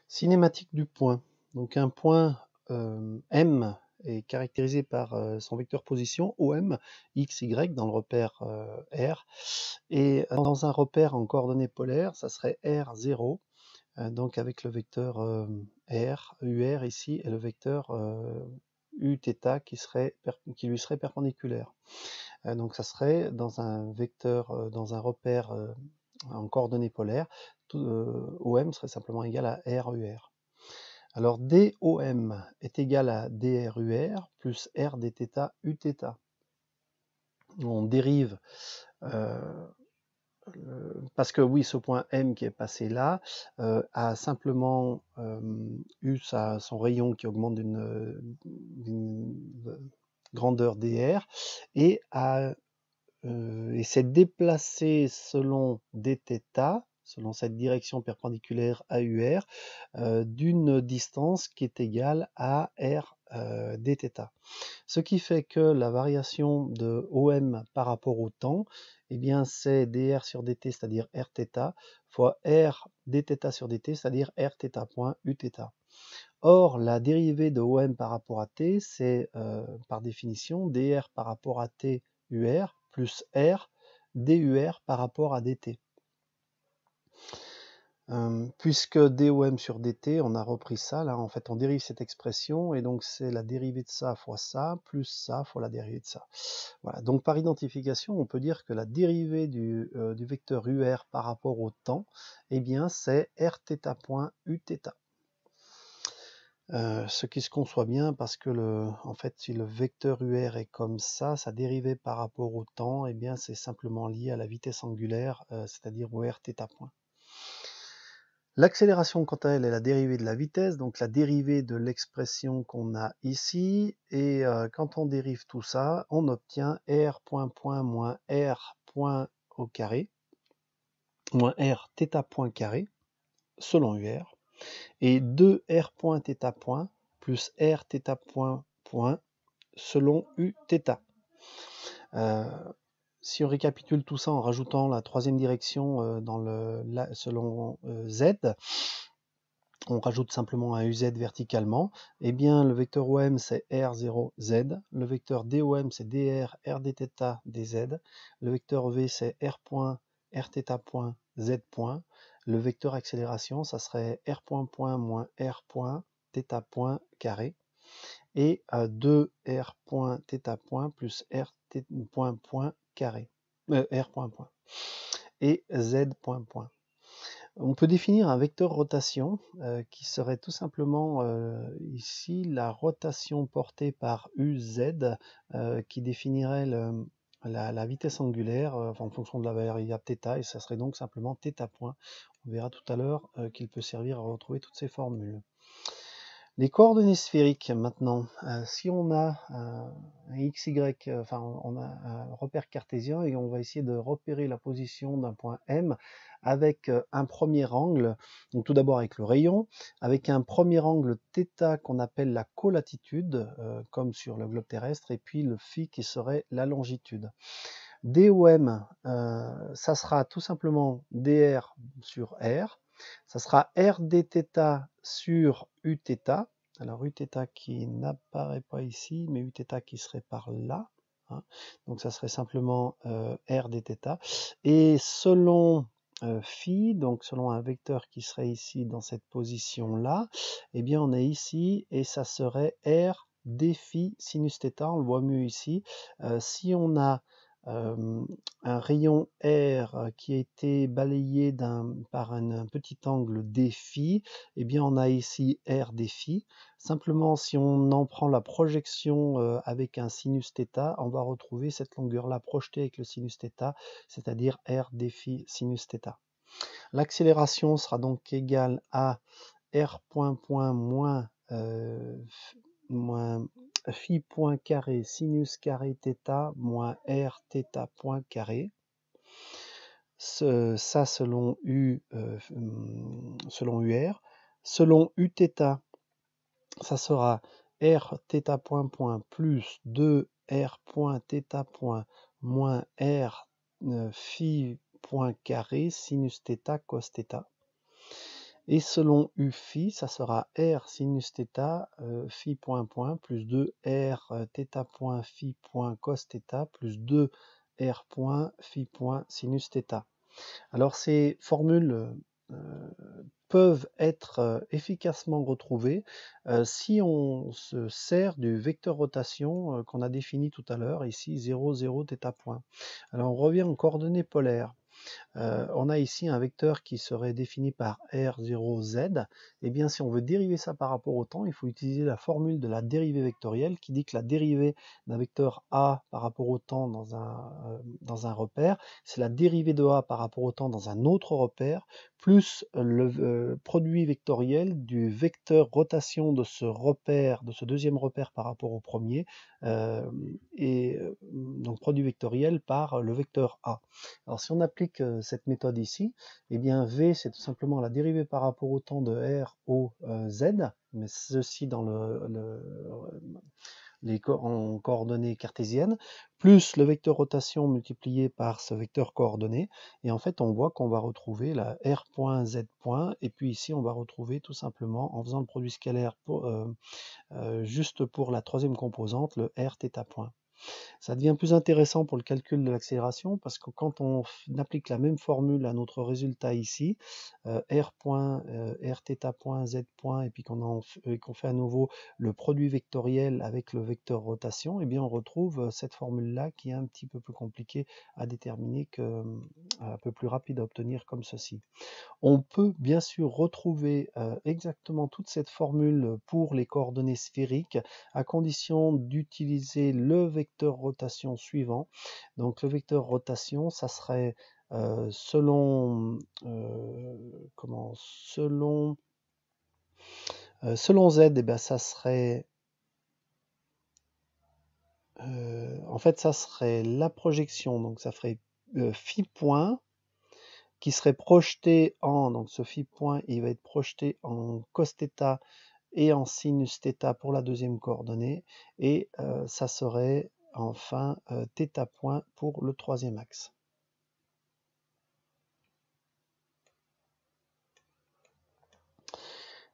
Cinématique du point. Donc un point M est caractérisé par son vecteur position OM, X, Y dans le repère R. Et dans un repère en coordonnées polaires, ça serait R0, donc avec le vecteur R, UR ici, et le vecteur Uθ qui lui serait perpendiculaire. Donc ça serait dans un vecteur, dans un repère en coordonnées polaires, OM serait simplement égal à RUR. Alors DOM est égal à DRUR plus R dθ Uθ. On dérive, parce que oui, ce point M qui est passé là a simplement eu son rayon qui augmente d'une grandeur dr et s'est déplacé selon dθ, selon cette direction perpendiculaire à UR, d'une distance qui est égale à R dθ. Ce qui fait que la variation de OM par rapport au temps, eh bien c'est dr sur dt, c'est-à-dire rθ, fois R dθ sur dt, c'est-à-dire rθ point Uθ. Or, la dérivée de OM par rapport à t, c'est par définition dr par rapport à t UR plus R DUR par rapport à dt. Puisque DOM sur dt, on a repris ça, là en fait on dérive cette expression, et donc c'est la dérivée de ça fois ça, plus ça fois la dérivée de ça. Voilà, donc par identification, on peut dire que la dérivée du vecteur UR par rapport au temps, eh bien c'est Rθ point Uθ. Ce qui se conçoit bien parce que en fait, si le vecteur UR est comme ça, sa dérivée par rapport au temps, eh bien c'est simplement lié à la vitesse angulaire, c'est-à-dire au Rθ point. L'accélération, quant à elle, est la dérivée de la vitesse, donc la dérivée de l'expression qu'on a ici, et quand on dérive tout ça, on obtient R point point moins R point au carré, moins R θ point carré, selon UR, et 2R point θ point plus R θ point point selon Uθ. Si on récapitule tout ça en rajoutant la troisième direction selon Z, on rajoute simplement un UZ verticalement, et bien le vecteur OM c'est R0Z, le vecteur DOM c'est DR R dθ dz, le vecteur V c'est R point Rθ point Z point, le vecteur accélération ça serait R point point moins R point θ point carré, et 2R point θ point plus R point point carré, R point point, et Z point point. On peut définir un vecteur rotation qui serait tout simplement ici la rotation portée par UZ qui définirait la vitesse angulaire en fonction de la variable θ, et ça serait donc simplement θ point. On verra tout à l'heure qu'il peut servir à retrouver toutes ces formules. Les coordonnées sphériques maintenant, si on a un XY, enfin on a un repère cartésien et on va essayer de repérer la position d'un point M avec un premier angle, donc tout d'abord avec le rayon, avec un premier angle θ qu'on appelle la colatitude, comme sur le globe terrestre, et puis le phi qui serait la longitude. DOM, ça sera tout simplement dr sur R, ça sera R dθ sur Uθ, alors Uθ qui n'apparaît pas ici, mais Uθ qui serait par là, hein. Donc ça serait simplement R dθ, et selon phi, donc selon un vecteur qui serait ici dans cette position-là, eh bien on est ici, et ça serait R d phi sinus θ, on le voit mieux ici. Si on a un rayon R qui a été balayé par un petit angle dφ, eh bien on a ici R dφ. Simplement, si on en prend la projection avec un sinus θ, on va retrouver cette longueur-là projetée avec le sinus θ, c'est-à-dire R dφ sinus θ. L'accélération sera donc égale à R point point moins phi point carré sinus carré θ moins R θ point carré. Ça selon selon UR. Selon Uθ, ça sera R θ point point plus 2 R point θ point moins R phi point carré sinus θ cos θ. Et selon u phi, ça sera r sinus θ phi point point plus 2 r θ point phi point cos θ plus 2 r point phi point sinus θ. Alors ces formules peuvent être efficacement retrouvées si on se sert du vecteur rotation qu'on a défini tout à l'heure, ici 0, 0, θ point. Alors on revient en coordonnées polaires. On a ici un vecteur qui serait défini par R0Z. Et bien, si on veut dériver ça par rapport au temps, il faut utiliser la formule de la dérivée vectorielle qui dit que la dérivée d'un vecteur A par rapport au temps dans un repère, c'est la dérivée de A par rapport au temps dans un autre repère, plus le produit vectoriel du vecteur rotation de ce repère, de ce deuxième repère par rapport au premier, donc produit vectoriel par le vecteur A. Alors si on applique cette méthode ici, eh bien V c'est tout simplement la dérivée par rapport au temps de R, O, Z, mais ceci dans en coordonnées cartésiennes, plus le vecteur rotation multiplié par ce vecteur coordonné, et en fait on voit qu'on va retrouver la R point Z point, et puis ici on va retrouver tout simplement, en faisant le produit scalaire juste pour la troisième composante, le R θ point. Ça devient plus intéressant pour le calcul de l'accélération parce que quand on applique la même formule à notre résultat ici, r point, rθ point, z point, et puis qu'on fait à nouveau le produit vectoriel avec le vecteur rotation, et bien on retrouve cette formule-là qui est un petit peu plus compliquée à déterminer, un peu plus rapide à obtenir comme ceci. On peut bien sûr retrouver exactement toute cette formule pour les coordonnées sphériques à condition d'utiliser le vecteur rotation suivant. Donc le vecteur rotation, ça serait selon Z, eh bien, ça serait en fait ça serait la projection, donc ça ferait phi point qui serait projeté donc ce phi point, il va être projeté en cos θ et en sinus θ pour la deuxième coordonnée, et ça serait enfin θ point pour le troisième axe.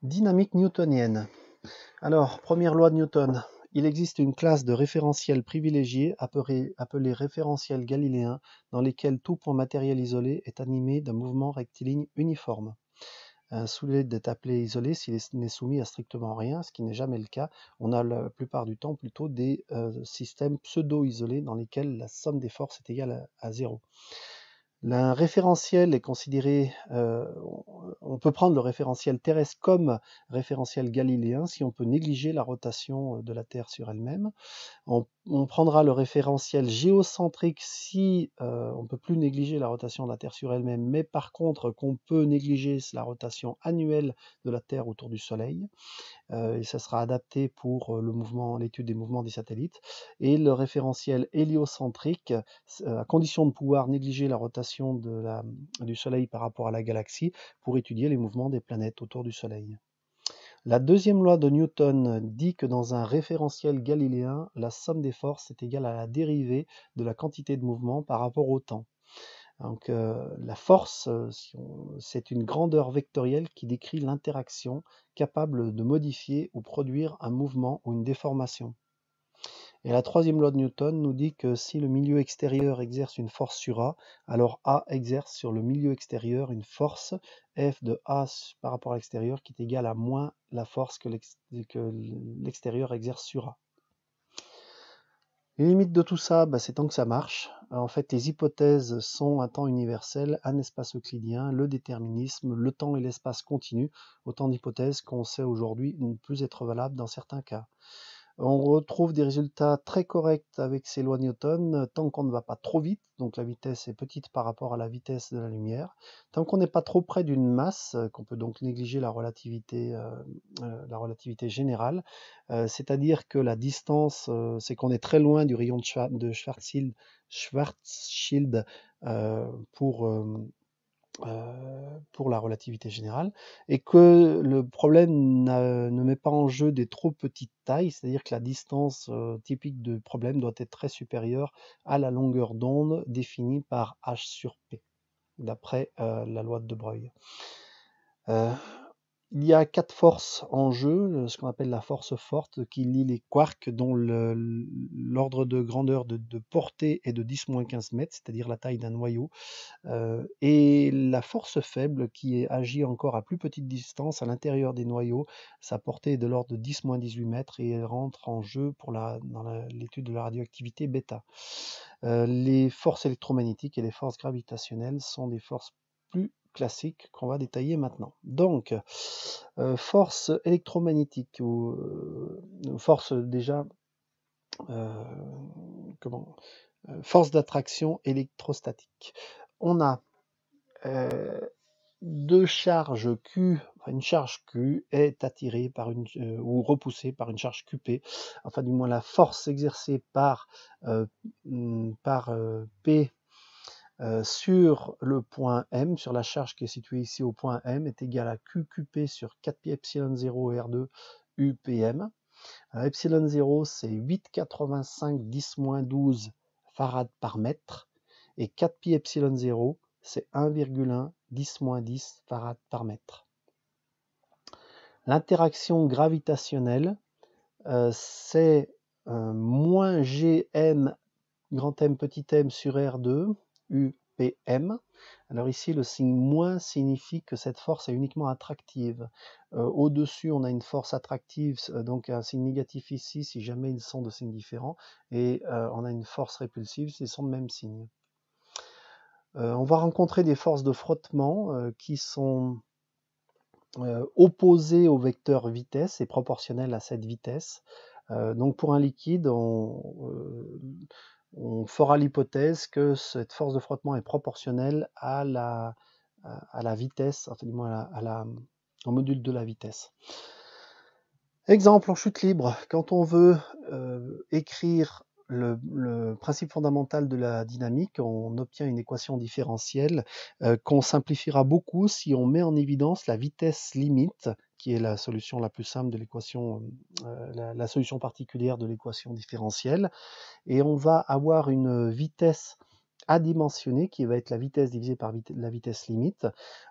Dynamique newtonienne. Alors, première loi de Newton. Il existe une classe de référentiels privilégiés appelés référentiels galiléens, dans lesquels tout point matériel isolé est animé d'un mouvement rectiligne uniforme. Un solide est appelé isolé s'il n'est soumis à strictement rien, ce qui n'est jamais le cas. On a la plupart du temps plutôt des systèmes pseudo-isolés dans lesquels la somme des forces est égale à 0. Un référentiel est considéré, on peut prendre le référentiel terrestre comme référentiel galiléen si on peut négliger la rotation de la Terre sur elle-même. On prendra le référentiel géocentrique si on ne peut plus négliger la rotation de la Terre sur elle-même, mais par contre qu'on peut négliger la rotation annuelle de la Terre autour du Soleil. Et ça sera adapté pour l'étude des mouvements des satellites. Et le référentiel héliocentrique, à condition de pouvoir négliger la rotation du Soleil par rapport à la galaxie, pour étudier les mouvements des planètes autour du Soleil. La deuxième loi de Newton dit que dans un référentiel galiléen, la somme des forces est égale à la dérivée de la quantité de mouvement par rapport au temps. Donc la force, c'est une grandeur vectorielle qui décrit l'interaction capable de modifier ou produire un mouvement ou une déformation. Et la troisième loi de Newton nous dit que si le milieu extérieur exerce une force sur A, alors A exerce sur le milieu extérieur une force F de A par rapport à l'extérieur qui est égale à moins la force que l'extérieur exerce sur A. Les limites de tout ça, c'est tant que ça marche. En fait, les hypothèses sont un temps universel, un espace euclidien, le déterminisme, le temps et l'espace continu, autant d'hypothèses qu'on sait aujourd'hui ne plus être valables dans certains cas. On retrouve des résultats très corrects avec ces lois de Newton tant qu'on ne va pas trop vite, donc la vitesse est petite par rapport à la vitesse de la lumière, tant qu'on n'est pas trop près d'une masse, qu'on peut donc négliger la relativité générale, c'est-à-dire que la distance, c'est qu'on est très loin du rayon de Schwarzschild pour la relativité générale, et que le problème ne met pas en jeu des trop petites tailles, c'est-à-dire que la distance typique du problème doit être très supérieure à la longueur d'onde définie par h sur p, d'après la loi de De Broglie. Il y a 4 forces en jeu, ce qu'on appelle la force forte, qui lie les quarks, dont l'ordre de grandeur de portée est de 10-15 mètres, c'est-à-dire la taille d'un noyau, et la force faible qui agit encore à plus petite distance à l'intérieur des noyaux. Sa portée est de l'ordre de 10-18 mètres et elle rentre en jeu dans l'étude de la radioactivité bêta. Les forces électromagnétiques et les forces gravitationnelles sont des forces plus classiques qu'on va détailler maintenant. Donc, force électromagnétique ou force déjà, comment force d'attraction électrostatique. On a deux charges Q, une charge Q est attirée par ou repoussée par une charge QP, enfin du moins la force exercée par P sur le point M, sur la charge qui est située ici au point M, est égale à QQP sur 4pi epsilon 0 R2 UPM. Alors, epsilon 0, c'est 8,85 10-12 farad par mètre, et 4pi epsilon 0, c'est 1,1 10-10 farad par mètre. L'interaction gravitationnelle, c'est moins Gm grand M petit m sur R2 UPM. Alors ici, le signe moins signifie que cette force est uniquement attractive. Au-dessus, on a une force attractive, donc un signe négatif ici si jamais ils sont de signes différents, et on a une force répulsive s'ils sont de même signe. On va rencontrer des forces de frottement qui sont opposées au vecteur vitesse et proportionnelles à cette vitesse. Donc pour un liquide, on fera l'hypothèse que cette force de frottement est proportionnelle à la vitesse, enfin du moins au module de la vitesse. Exemple en chute libre, quand on veut écrire le principe fondamental de la dynamique, on obtient une équation différentielle qu'on simplifiera beaucoup si on met en évidence la vitesse limite, qui est la solution la plus simple de l'équation, la solution particulière de l'équation différentielle, et on va avoir une vitesse adimensionnée qui va être la vitesse divisée par la vitesse limite.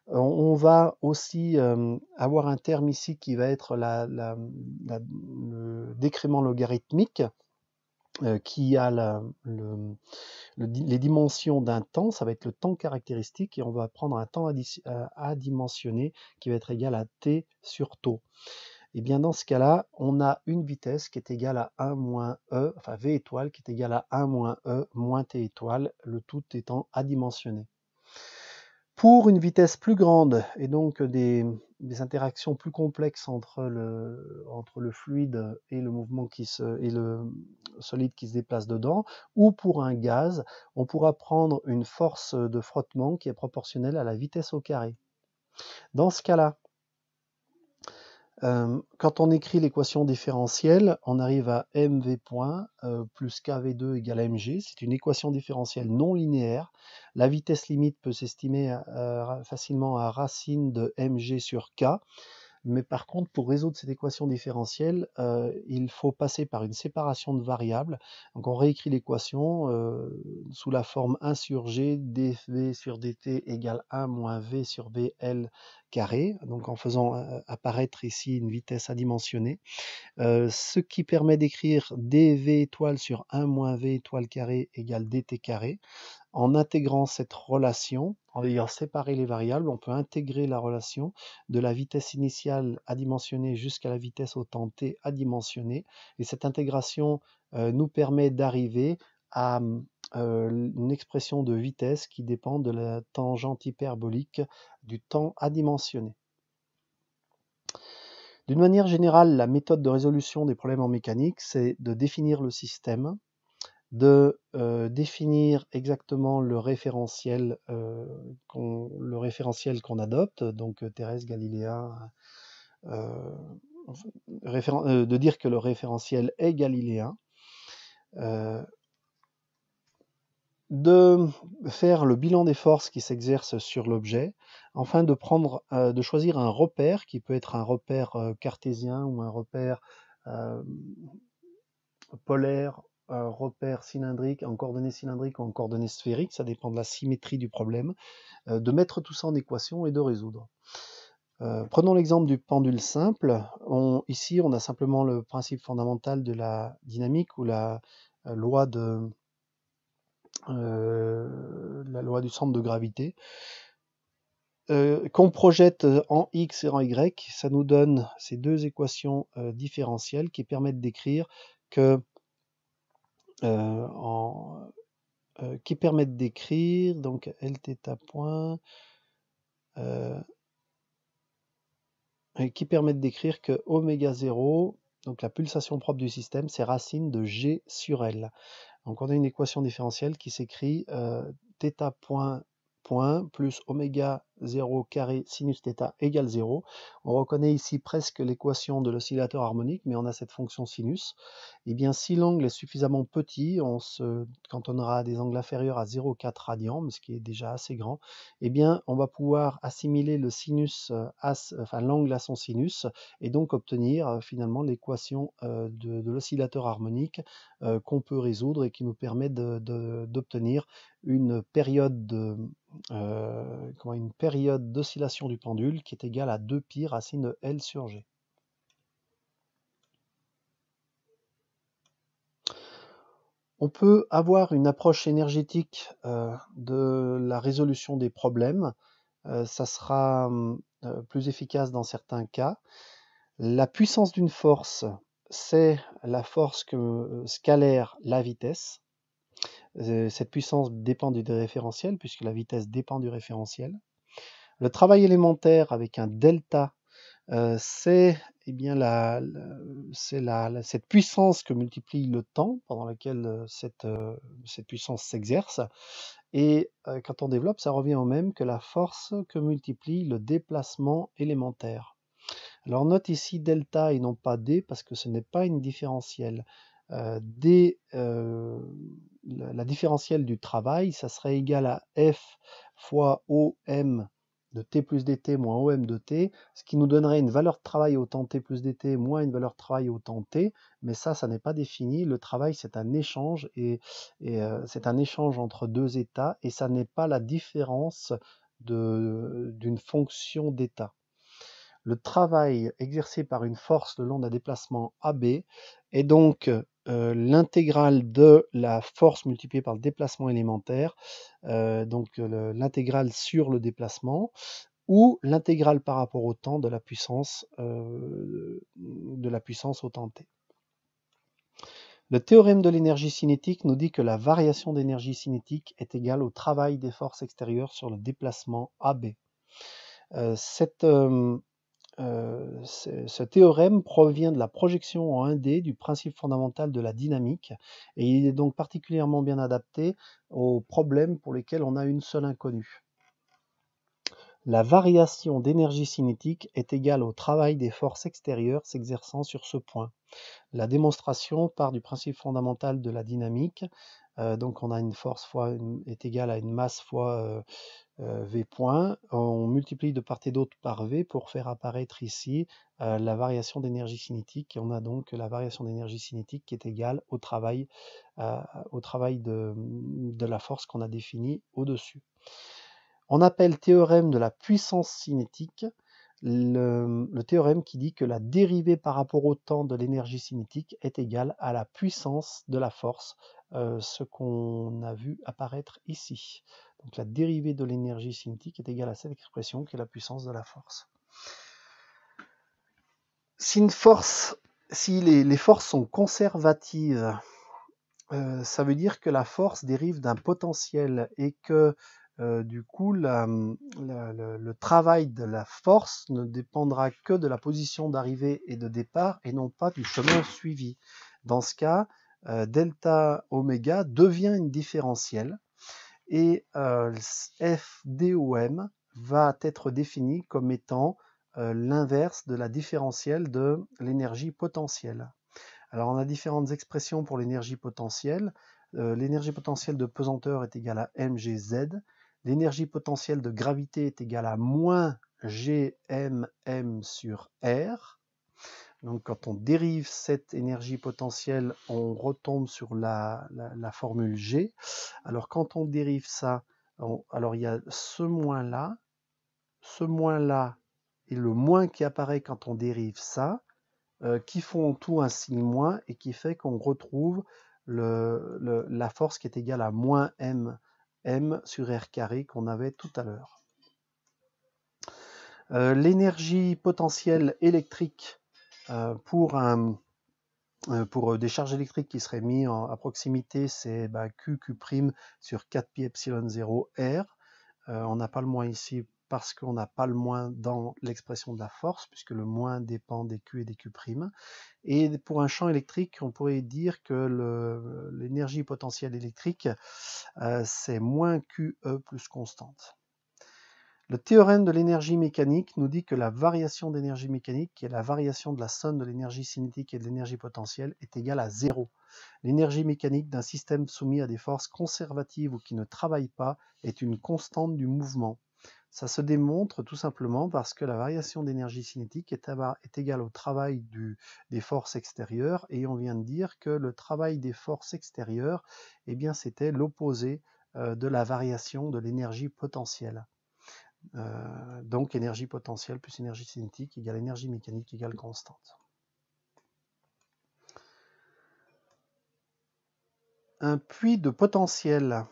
On va aussi avoir un terme ici qui va être le décrément logarithmique qui a les dimensions d'un temps, ça va être le temps caractéristique, et on va prendre un temps adimensionné qui va être égal à t sur tau. Et bien dans ce cas-là, on a une vitesse qui est égale à 1 moins E, enfin V étoile qui est égale à 1 moins E moins T étoile, le tout étant adimensionné. Pour une vitesse plus grande et donc des interactions plus complexes entre le fluide et le mouvement et le solide qui se déplace dedans, ou pour un gaz, on pourra prendre une force de frottement qui est proportionnelle à la vitesse au carré. Dans ce cas-là, quand on écrit l'équation différentielle, on arrive à mv point plus kv2 égale à mg. C'est une équation différentielle non linéaire. La vitesse limite peut s'estimer facilement à racine de mg sur k. Mais par contre, pour résoudre cette équation différentielle, il faut passer par une séparation de variables. Donc on réécrit l'équation sous la forme 1 sur g dv sur dt égale 1 moins v sur vl carré, donc en faisant apparaître ici une vitesse adimensionnée, ce qui permet d'écrire dv étoile sur 1 moins v étoile carré égale dt carré. En intégrant cette relation, en ayant séparé les variables, on peut intégrer la relation de la vitesse initiale adimensionnée jusqu'à la vitesse au temps t adimensionnée. Et cette intégration nous permet d'arriver à une expression de vitesse qui dépend de la tangente hyperbolique du temps adimensionné. D'une manière générale, la méthode de résolution des problèmes en mécanique, c'est de définir le système, de définir exactement le référentiel qu'on adopte, donc Thérèse, galiléen, de dire que le référentiel est galiléen, de faire le bilan des forces qui s'exercent sur l'objet, enfin de choisir un repère qui peut être un repère cartésien ou un repère polaire, un repère cylindrique, en coordonnées cylindriques ou en coordonnées sphériques, ça dépend de la symétrie du problème, de mettre tout ça en équation et de résoudre. Prenons l'exemple du pendule simple. Ici, on a simplement le principe fondamental de la dynamique ou la loi du centre de gravité. Qu'on projette en x et en y, ça nous donne ces deux équations différentielles qui permettent d'écrire que donc Lθ point qui permettent d'écrire que oméga 0, donc la pulsation propre du système, c'est racine de G sur L. Donc on a une équation différentielle qui s'écrit θ point plus oméga 0 carré sinus θ égale 0. On reconnaît ici presque l'équation de l'oscillateur harmonique, mais on a cette fonction sinus. Et bien si l'angle est suffisamment petit, quand on aura des angles inférieurs à 0,4 radians, mais ce qui est déjà assez grand, eh bien on va pouvoir assimiler le sinus l'angle à son sinus et donc obtenir finalement l'équation de l'oscillateur harmonique qu'on peut résoudre et qui nous permet d'obtenir une période d'oscillation du pendule qui est égale à 2π racine de L sur G. On peut avoir une approche énergétique de la résolution des problèmes. Ça sera plus efficace dans certains cas. La puissance d'une force, c'est la force scalaire la vitesse. Cette puissance dépend du référentiel, puisque la vitesse dépend du référentiel. Le travail élémentaire avec un delta, c'est cette puissance que multiplie le temps pendant lequel cette puissance s'exerce. Et quand on développe, ça revient au même que la force que multiplie le déplacement élémentaire. Alors note ici delta et non pas d, parce que ce n'est pas une différentielle. La différentielle du travail, ça serait égal à F fois OM de T plus dt moins OM de T, ce qui nous donnerait une valeur de travail au temps T plus dt moins une valeur de travail au temps T, mais ça n'est pas défini. Le travail, c'est un échange, et c'est un échange entre deux états, et ça n'est pas la différence d'une fonction d'état. Le travail exercé par une force le long d'un déplacement AB est donc l'intégrale de la force multipliée par le déplacement élémentaire, donc l'intégrale sur le déplacement, ou l'intégrale par rapport au temps de la puissance au temps t. Le théorème de l'énergie cinétique nous dit que la variation d'énergie cinétique est égale au travail des forces extérieures sur le déplacement AB. Ce théorème provient de la projection en 1D du principe fondamental de la dynamique, et il est donc particulièrement bien adapté aux problèmes pour lesquels on a une seule inconnue. La variation d'énergie cinétique est égale au travail des forces extérieures s'exerçant sur ce point. La démonstration part du principe fondamental de la dynamique. Donc on a une force est égale à une masse fois V point. On multiplie de part et d'autre par V pour faire apparaître ici la variation d'énergie cinétique. Et on a donc la variation d'énergie cinétique qui est égale au travail de la force qu'on a définie au-dessus. On appelle théorème de la puissance cinétique le théorème qui dit que la dérivée par rapport au temps de l'énergie cinétique est égale à la puissance de la force, ce qu'on a vu apparaître ici. Donc la dérivée de l'énergie cinétique est égale à cette expression qui est la puissance de la force. Si les forces sont conservatives, ça veut dire que la force dérive d'un potentiel et que du coup, le travail de la force ne dépendra que de la position d'arrivée et de départ et non pas du chemin suivi. Dans ce cas, delta oméga devient une différentielle et F dOm va être défini comme étant l'inverse de la différentielle de l'énergie potentielle. Alors on a différentes expressions pour l'énergie potentielle. L'énergie potentielle de pesanteur est égale à mgz. L'énergie potentielle de gravité est égale à moins gmm sur r. Donc quand on dérive cette énergie potentielle, on retombe sur la formule G. Alors quand on dérive ça, alors il y a ce moins-là et le moins qui apparaît quand on dérive ça, qui font en tout un signe moins et qui fait qu'on retrouve la force qui est égale à moins m sur r carré qu'on avait tout à l'heure. L'énergie potentielle électrique pour des charges électriques qui seraient mises à proximité, c'est Q sur 4pi epsilon 0 R. On n'a pas le moins ici parce qu'on n'a pas le moins dans l'expression de la force, puisque le moins dépend des Q et des Q'. Et pour un champ électrique, on pourrait dire que l'énergie potentielle électrique, c'est moins QE plus constante. Le théorème de l'énergie mécanique nous dit que la variation d'énergie mécanique, qui est la variation de la somme de l'énergie cinétique et de l'énergie potentielle, est égale à 0. L'énergie mécanique d'un système soumis à des forces conservatives ou qui ne travaille pas est une constante du mouvement. Ça se démontre tout simplement parce que la variation d'énergie cinétique est égale au travail des forces extérieures, et on vient de dire que le travail des forces extérieures, eh bien, c'était l'opposé de la variation de l'énergie potentielle. Donc énergie potentielle plus énergie cinétique égale énergie mécanique égale constante. Un puits de potentiel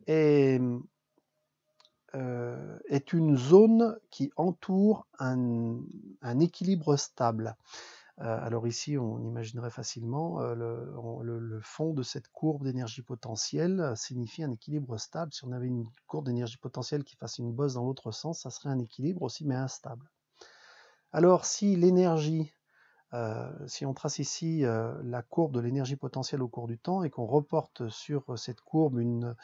est une zone qui entoure un équilibre stable. Alors ici, on imaginerait facilement le fond de cette courbe d'énergie potentielle signifie un équilibre stable. Si on avait une courbe d'énergie potentielle qui fasse une bosse dans l'autre sens, ça serait un équilibre aussi, mais instable. Alors si l'énergie, si on trace ici la courbe de l'énergie potentielle au cours du temps et qu'on reporte sur cette courbe une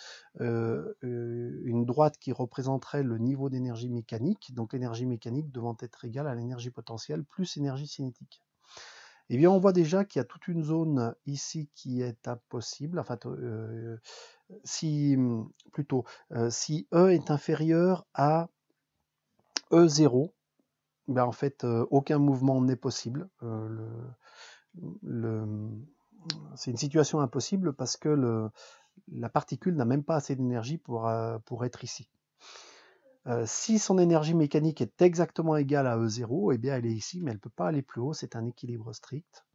droite qui représenterait le niveau d'énergie mécanique, donc l'énergie mécanique devant être égale à l'énergie potentielle plus énergie cinétique. Eh bien, on voit déjà qu'il y a toute une zone ici qui est impossible. Enfin, si E est inférieur à E0, ben en fait, aucun mouvement n'est possible. C'est une situation impossible parce que la particule n'a même pas assez d'énergie pour être ici. Si son énergie mécanique est exactement égale à E0, eh bien elle est ici, mais elle ne peut pas aller plus haut, c'est un équilibre strict.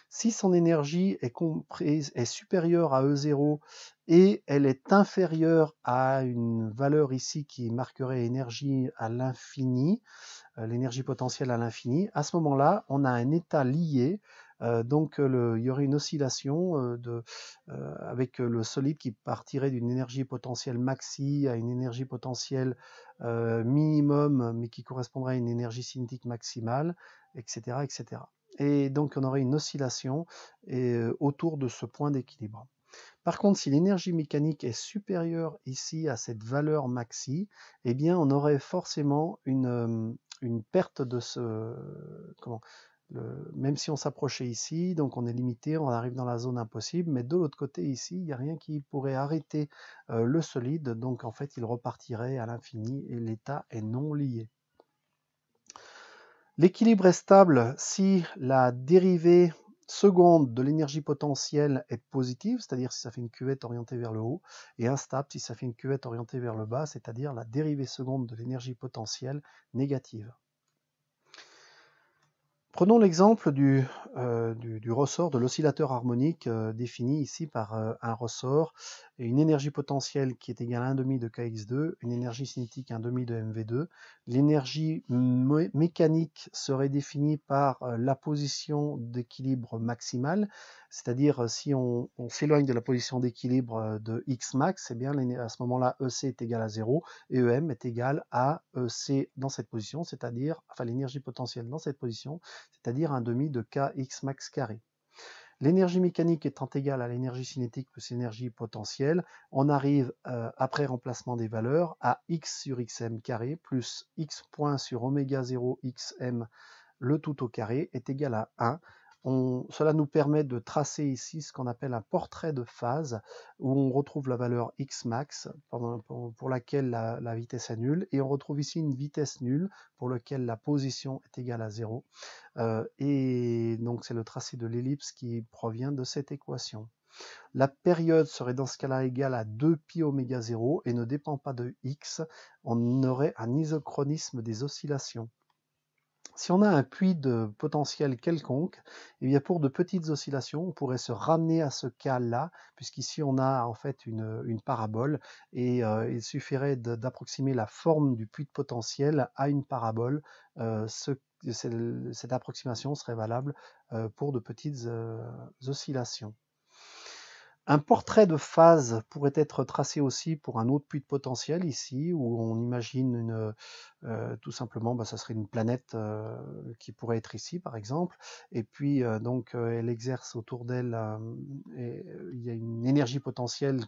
Si son énergie est supérieure à E0 et elle est inférieure à une valeur ici qui marquerait énergie à l'infini, l'énergie potentielle à l'infini, à ce moment-là, on a un état lié. Donc il y aurait une oscillation avec le solide qui partirait d'une énergie potentielle maxi à une énergie potentielle minimum, mais qui correspondrait à une énergie cinétique maximale, etc., etc. Et donc on aurait une oscillation autour de ce point d'équilibre. Par contre, si l'énergie mécanique est supérieure ici à cette valeur maxi, eh bien on aurait forcément une perte de même si on s'approchait ici, donc on est limité, on arrive dans la zone impossible, mais de l'autre côté ici, il n'y a rien qui pourrait arrêter le solide, donc en fait il repartirait à l'infini et l'état est non lié. L'équilibre est stable si la dérivée seconde de l'énergie potentielle est positive, c'est-à-dire si ça fait une cuvette orientée vers le haut, et instable si ça fait une cuvette orientée vers le bas, c'est-à-dire la dérivée seconde de l'énergie potentielle négative. Prenons l'exemple du ressort de l'oscillateur harmonique défini ici par un ressort et une énergie potentielle qui est égale à 1,5 de kx2, une énergie cinétique 1,5 de mv2. L'énergie mécanique serait définie par la position d'équilibre maximale, c'est-à-dire si on s'éloigne de la position d'équilibre de x max, eh bien à ce moment-là EC est égal à 0 et EM est égal à EC dans cette position, c'est-à-dire l'énergie potentielle dans cette position, c'est-à-dire 1,5 de kx max carré. L'énergie mécanique étant égale à l'énergie cinétique plus l'énergie potentielle, on arrive, après remplacement des valeurs, à x sur xm carré plus x point sur oméga 0 xm, le tout au carré, est égal à 1. Cela nous permet de tracer ici ce qu'on appelle un portrait de phase, où on retrouve la valeur x max, pour laquelle la vitesse est nulle, et on retrouve ici une vitesse nulle, pour laquelle la position est égale à 0. Et donc c'est le tracé de l'ellipse qui provient de cette équation. La période serait dans ce cas-là égale à 2pi oméga 0 et ne dépend pas de x. On aurait un isochronisme des oscillations. Si on a un puits de potentiel quelconque, eh bien pour de petites oscillations, on pourrait se ramener à ce cas-là, puisqu'ici on a en fait une parabole, et il suffirait d'approximer la forme du puits de potentiel à une parabole. Cette approximation serait valable pour de petites oscillations. Un portrait de phase pourrait être tracé aussi pour un autre puits de potentiel ici, où on imagine tout simplement, ça serait une planète qui pourrait être ici par exemple, et puis donc elle exerce autour d'elle, il y a une énergie potentielle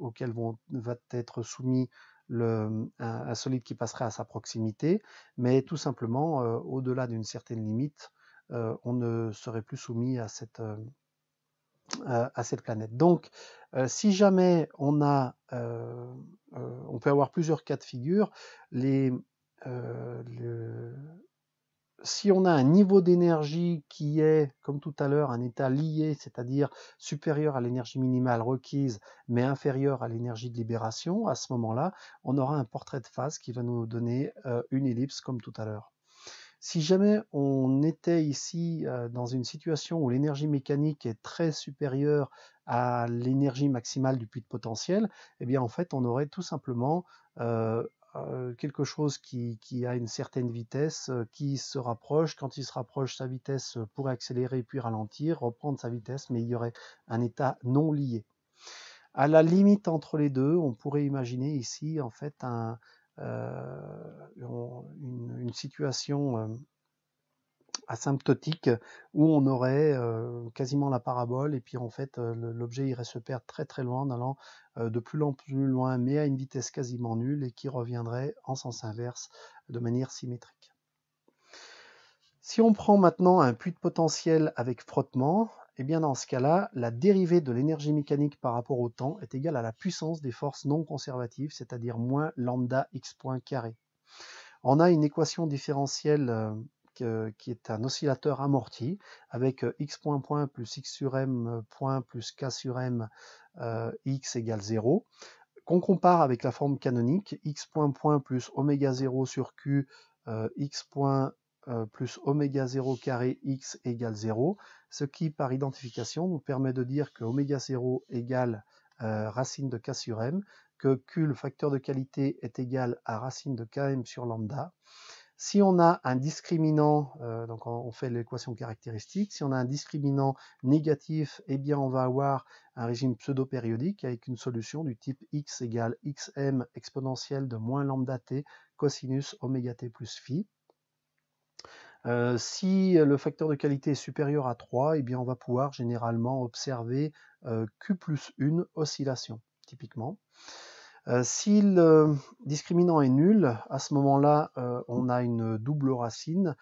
auquel va être soumis un solide qui passerait à sa proximité, mais tout simplement, au-delà d'une certaine limite, on ne serait plus soumis à cette planète. Donc, si jamais on peut avoir plusieurs cas de figure. Si on a un niveau d'énergie qui est, comme tout à l'heure, un état lié, c'est-à-dire supérieur à l'énergie minimale requise, mais inférieur à l'énergie de libération, à ce moment-là, on aura un portrait de phase qui va nous donner une ellipse, comme tout à l'heure. Si jamais on était ici dans une situation où l'énergie mécanique est très supérieure à l'énergie maximale du puits de potentiel, eh bien en fait on aurait tout simplement quelque chose qui a une certaine vitesse, qui se rapproche. Quand il se rapproche, sa vitesse pourrait accélérer puis ralentir, reprendre sa vitesse, mais il y aurait un état non lié. À la limite entre les deux, on pourrait imaginer ici en fait une situation asymptotique où on aurait quasiment la parabole, et puis en fait l'objet irait se perdre très très loin en allant de plus en plus loin, mais à une vitesse quasiment nulle, et qui reviendrait en sens inverse de manière symétrique. Si on prend maintenant un puits de potentiel avec frottement, eh bien dans ce cas-là, la dérivée de l'énergie mécanique par rapport au temps est égale à la puissance des forces non conservatives, c'est-à-dire moins lambda x point carré. On a une équation différentielle qui est un oscillateur amorti, avec x point point plus x sur m point plus k sur m x égale 0, qu'on compare avec la forme canonique, x point point plus oméga 0 sur q x point plus oméga 0 carré x égale 0, ce qui par identification nous permet de dire que oméga 0 égale racine de k sur m, que q, le facteur de qualité, est égal à racine de km sur lambda. Si on a un discriminant, donc on fait l'équation caractéristique, si on a un discriminant négatif, eh bien on va avoir un régime pseudo-périodique avec une solution du type x égale xm exponentielle de moins lambda t cosinus oméga t plus phi. Si le facteur de qualité est supérieur à 3, eh bien on va pouvoir généralement observer Q plus 1 oscillation, typiquement. Si le discriminant est nul, à ce moment-là, on a une double racine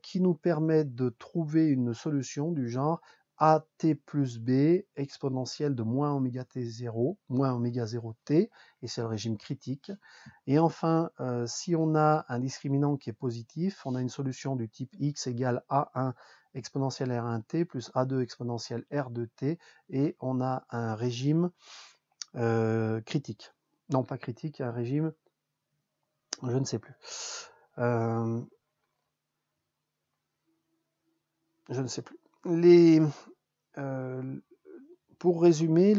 qui nous permet de trouver une solution du genre at plus b exponentielle de moins oméga t 0, moins oméga 0 t, et c'est le régime critique. Et enfin, si on a un discriminant qui est positif, on a une solution du type x égale a1 exponentielle r1t plus a2 exponentielle r2t, et on a un régime critique. Non, pas critique, un régime, je ne sais plus. Je ne sais plus. Pour résumer,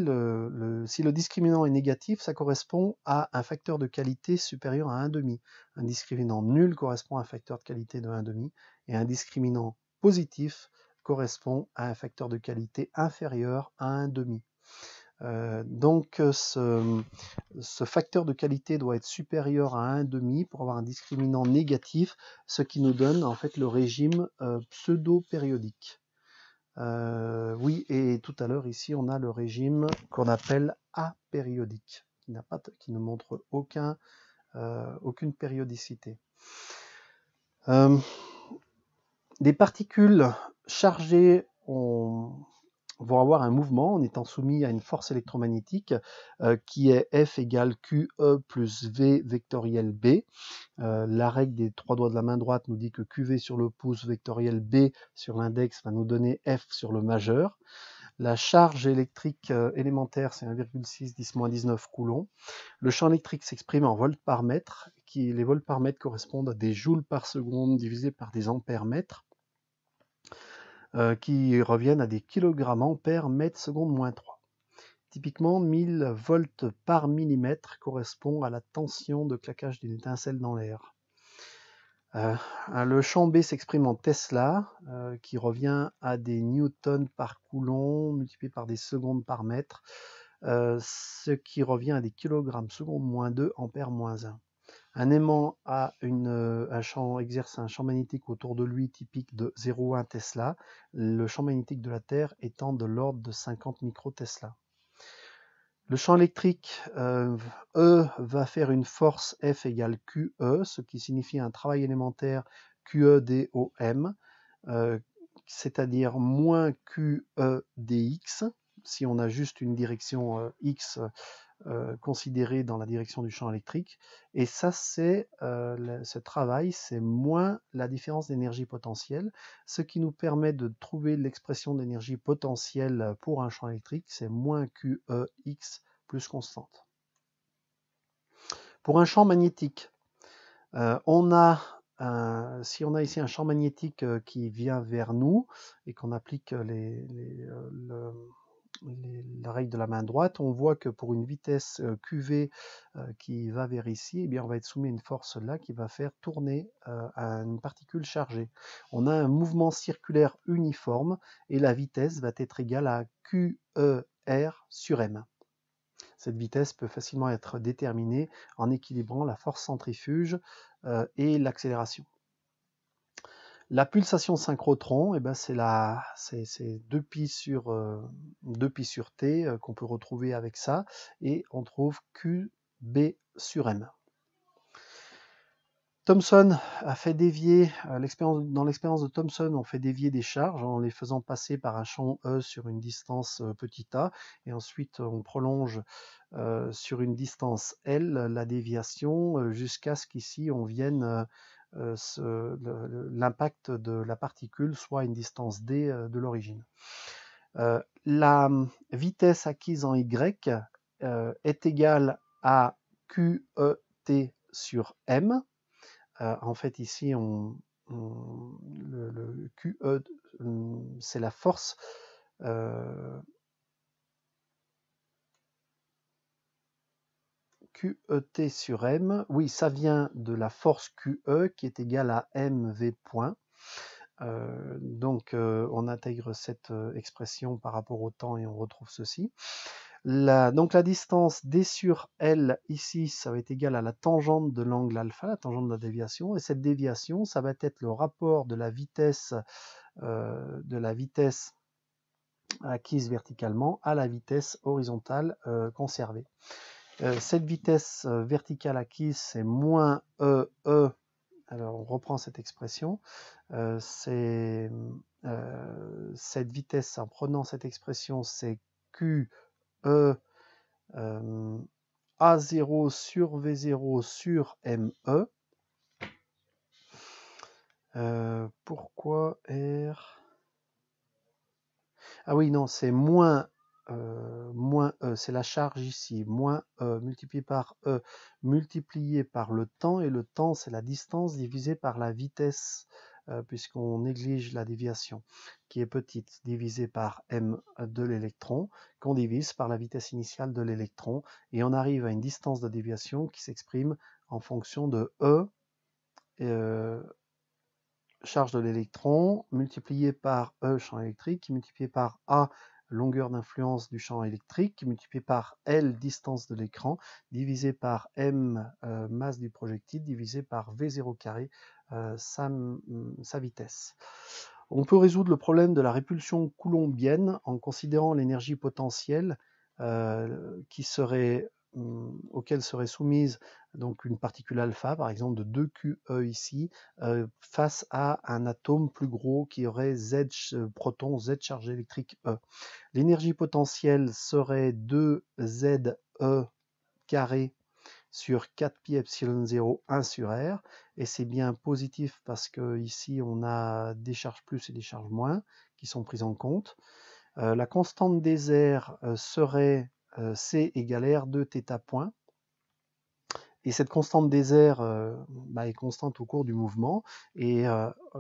si le discriminant est négatif, ça correspond à un facteur de qualité supérieur à 1,5. Un discriminant nul correspond à un facteur de qualité de 1,5, et un discriminant positif correspond à un facteur de qualité inférieur à 1,5. Donc ce facteur de qualité doit être supérieur à 1,5 pour avoir un discriminant négatif, ce qui nous donne en fait le régime pseudo-périodique. Oui, et tout à l'heure ici on a le régime qu'on appelle apériodique, qui ne montre aucune périodicité. Des particules chargées vont avoir un mouvement en étant soumis à une force électromagnétique qui est F égale QE plus V vectoriel B. La règle des trois doigts de la main droite nous dit que QV sur le pouce vectoriel B sur l'index va nous donner F sur le majeur. La charge électrique élémentaire, c'est 1,6 10-19 coulombs. Le champ électrique s'exprime en volts par mètre, les volts par mètre correspondent à des joules par seconde divisé par des ampères mètres, qui reviennent à des kilogrammes ampères mètre seconde moins 3. Typiquement, 1000 volts par millimètre correspond à la tension de claquage d'une étincelle dans l'air. Le champ B s'exprime en Tesla, qui revient à des newtons par coulomb multiplié par des secondes par mètre, ce qui revient à des kilogrammes seconde moins 2 ampères moins 1. Un aimant exerce un champ magnétique autour de lui typique de 0,1 Tesla, le champ magnétique de la Terre étant de l'ordre de 50 microtesla. Le champ électrique E va faire une force F égale QE, ce qui signifie un travail élémentaire QE-DOM, c'est-à-dire moins QE-DX, si on a juste une direction X considérée dans la direction du champ électrique. Et ça, ce travail, c'est moins la différence d'énergie potentielle, ce qui nous permet de trouver l'expression d'énergie potentielle pour un champ électrique, c'est moins QEX plus constante. Pour un champ magnétique, si on a ici un champ magnétique qui vient vers nous et qu'on applique la règle de la main droite, on voit que pour une vitesse QV qui va vers ici, eh bien, on va être soumis à une force là qui va faire tourner une particule chargée. On a un mouvement circulaire uniforme et la vitesse va être égale à QER sur M. Cette vitesse peut facilement être déterminée en équilibrant la force centrifuge et l'accélération. La pulsation synchrotron, eh ben c'est 2π sur T qu'on peut retrouver avec ça, et on trouve QB sur M. Thomson a fait dévier, dans l'expérience de Thomson, on fait dévier des charges en les faisant passer par un champ E sur une distance petit a, et ensuite on prolonge sur une distance L la déviation jusqu'à ce qu'ici on vienne l'impact de la particule soit une distance d de l'origine. La vitesse acquise en Y est égale à QET sur M. En fait, ici, le QE, c'est la force QET sur M. Oui, ça vient de la force QE qui est égale à MV point. Donc, on intègre cette expression par rapport au temps et on retrouve ceci. Donc la distance D sur L ici, ça va être égal à la tangente de l'angle alpha, la tangente de la déviation, et cette déviation, ça va être le rapport de la vitesse acquise verticalement à la vitesse horizontale conservée. Cette vitesse verticale acquise, c'est moins EE. Alors on reprend cette expression. Cette vitesse, en prenant cette expression, c'est QE A0 sur V0 sur ME. Pourquoi R? Ah oui, non, c'est moins E, c'est la charge ici, moins E multiplié par E multiplié par le temps, et le temps c'est la distance divisée par la vitesse, puisqu'on néglige la déviation, qui est petite, divisée par m de l'électron, qu'on divise par la vitesse initiale de l'électron, et on arrive à une distance de déviation qui s'exprime en fonction de E, charge de l'électron, multiplié par E, champ électrique, multiplié par A, longueur d'influence du champ électrique, multiplié par L, distance de l'écran, divisé par M, masse du projectile, divisé par V0 carré, sa vitesse. On peut résoudre le problème de la répulsion coulombienne en considérant l'énergie potentielle auquel serait soumise donc une particule alpha, par exemple de 2QE ici, face à un atome plus gros qui aurait Z protons, Z charge électrique E. L'énergie potentielle serait 2ZE carré sur 4pi epsilon 0 1 sur R, et c'est bien positif parce que ici on a des charges plus et des charges moins qui sont prises en compte. La constante des airs serait C égale R2 θ point. Et cette constante des airs est constante au cours du mouvement. Et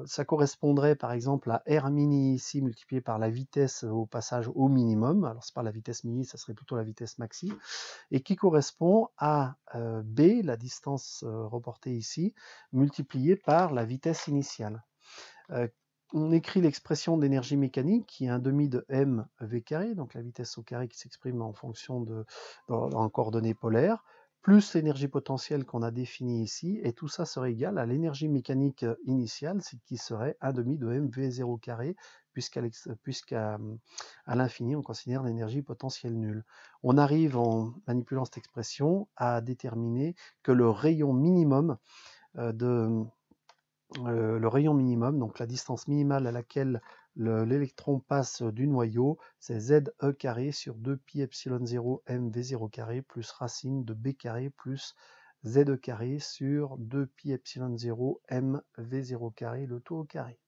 ça correspondrait par exemple à R mini ici multiplié par la vitesse au passage au minimum. Alors c'est pas la vitesse mini, ça serait plutôt la vitesse maxi. Et qui correspond à B, la distance reportée ici, multipliée par la vitesse initiale. On écrit l'expression d'énergie mécanique qui est un demi de mv carré, donc la vitesse au carré qui s'exprime en fonction en coordonnées polaires, plus l'énergie potentielle qu'on a définie ici, et tout ça serait égal à l'énergie mécanique initiale, qui serait un demi de mv0 carré, puisqu'à l'infini, on considère l'énergie potentielle nulle. On arrive, en manipulant cette expression, à déterminer que le rayon minimum donc la distance minimale à laquelle l'électron passe du noyau, c'est Ze carré sur 2 pi epsilon 0 mv0 carré plus racine de b carré plus Z carré sur 2 pi epsilon 0 mv0 carré, le tout au carré.